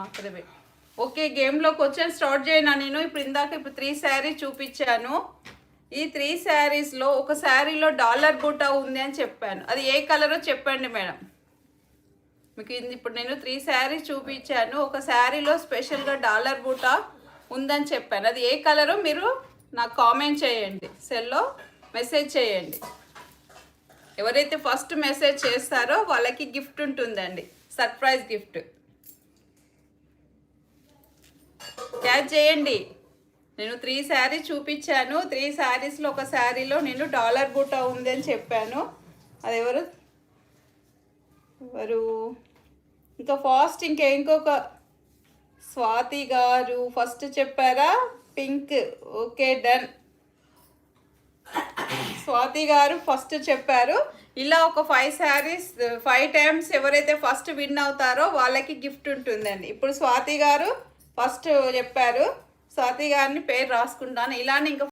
అక్కడే. ఓకే, గేమ్లోకి వచ్చాను. స్టార్ట్ చేయనా నేను? ఇప్పుడు 3 శారీస్ చూపించాను. ఈ 3 శారీస్లో ఒక శారీలో డాలర్ బూటా ఉంది అని చెప్పాను. అది ఏ కలరో చెప్పండి మేడం. మీకు ఇప్పుడు నేను 3 శారీస్ చూపించాను. ఒక శారీలో స్పెషల్గా డాలర్ బూటా ఉందని చెప్పాను. అది ఏ కలరో మీరు నాకు కామెంట్ చేయండి, సెల్లో మెసేజ్ చేయండి. ఎవరైతే ఫస్ట్ మెసేజ్ చేస్తారో వాళ్ళకి గిఫ్ట్ ఉంటుందండి, సర్ప్రైజ్ గిఫ్ట్. క్యాచ్ చేయండి. నేను 3 శారీస్ చూపించాను. 3 శారీస్లో ఒక శారీలో నేను డాలర్ బూటా ఉంది అని చెప్పాను. అది ఎవరు ఇంకా ఫాస్ట్ ఇంకొక స్వాతి గారు ఫస్ట్ చెప్పారా? పింక్. Okay, done. స్వాతి గారు ఫస్ట్ చెప్పారు. ఇలా ఒక 5 శారీస్ 5 టైమ్స్ ఎవరైతే ఫస్ట్ విన్ అవుతారో వాళ్ళకి గిఫ్ట్ ఉంటుందండి. ఇప్పుడు స్వాతి గారు ఫస్ట్ చెప్పారు. స్వాతి గారిని పేరు రాసుకుంటాను. ఇలానే ఇంకా